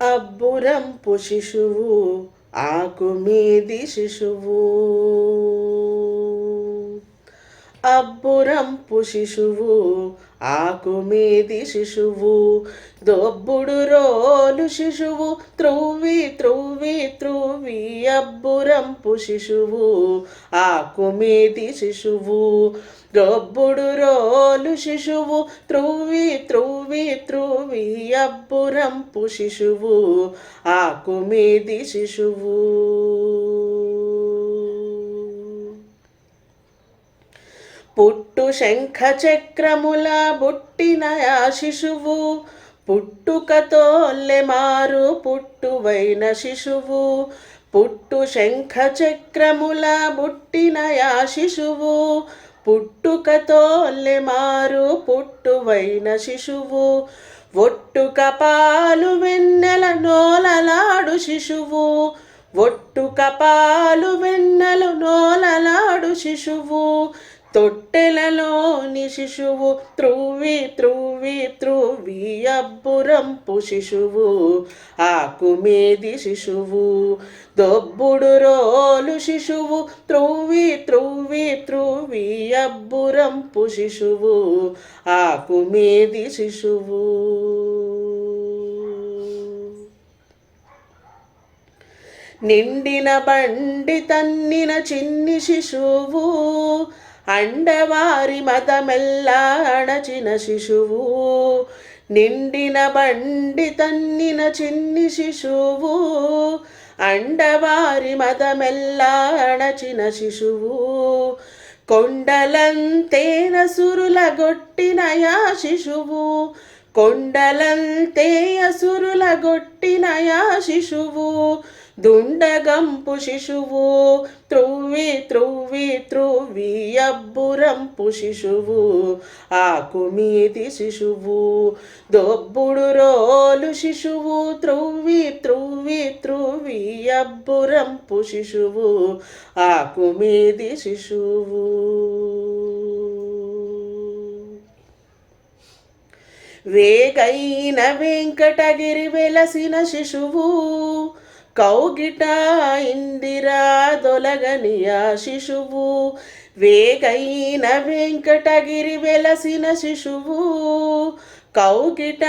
అబ్బురంపు శిశువు ఆకు మీది శిశువు. అబ్బురంపు శిశువు ఆకు మీది శిశువు. దొబ్బుడు రోలు శిశువు త్రువ్వి త్రువ్వి త్రువ్వి. అబ్బురంపు శిశువు ఆకు మీది శిశువు. దొబ్బుడు రోలు శిశువు త్రువ్వి త్రువ్వి త్రువ్వి. అబ్బురంపు శిశువు ఆకు మీది శిశువు. పుట్టు శంఖ చక్రముల బుట్టిన ఆ శిశువు. పుట్టుకతోల్లె మారు పుట్టువైన శిశువు. పుట్టు శంఖ చక్రముల బుట్టిన ఆ శిశువు. పుట్టుకతోల్లె మారు పుట్టువైన శిశువు. ఒట్టు కపాలు వెన్నెల నోలలాడు శిశువు. ఒట్టు కపాలు వెన్నెల నోలలాడు శిశువు. తొట్టెలలోని శిశువు త్రువ్వి త్రువ్వి త్రువ్వి. అబ్బురంపు శిశువు ఆకు మీది శిశువు. దొబ్బుడు రోలు శిశువు త్రువ్వి త్రువ్వి త్రువ్వి. అబ్బురంపు శిశువు ఆకు మీది శిశువు. నిండిన బండి తన్నిన చిన్ని శిశువు. అండవారి మదమెల్లా అణచిన శిశువు. నిండిన బండి తన్నిన చిన్ని శిశువు. అండవారి మదమెల్లా అణచిన శిశువు. కొండలంతేన సురుల గొట్టిన యా శిశువు. కొండలంతేయ సురుల గొట్టిన యా శిశువు. దుండగంపు శిశువు త్రువ్వి త్రువ్వి త్రువ్వి. అబ్బురంపు శిశువు ఆకు మీది శిశువు. దొబ్బుడు రోలు శిశువు త్రువ్వి త్రువ్వి త్రువ్వి. అబ్బురంపు శిశువు ఆకు మీది శిశువు. వేగైన వెంకటగిరి వెలసిన శిశువు. కౌగిట ఇందిరా దొలగనియా శిశువు. వేగైన వెంకటగిరి వెలసిన శిశువు. కౌగిట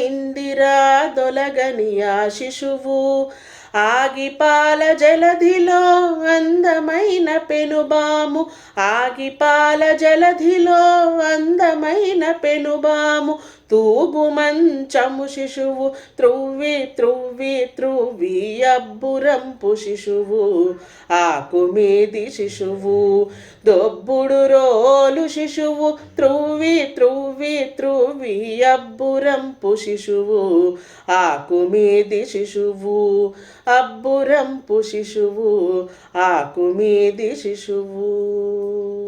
ఇందిరా దొలగనియా శిశువు. ఆగిపాల జలధిలో అందమైన పెనుబాము. ఆగిపాల జలధిలో అందమైన పెనుబాము. తూగు మంచము శిశువు త్రువ్వి త్రువ్వి త్రువ్వి. అబ్బురంపు శిశువు ఆకు మీది శిశువు. దొబ్బుడు రోలు శిశువు త్రువ్వి త్రువ్వి త్రువ్వి. అబ్బురంపు శిశువు ఆకు మీది శిశువు. అబ్బురంపు శిశువు ఆకు మీది శిశువు.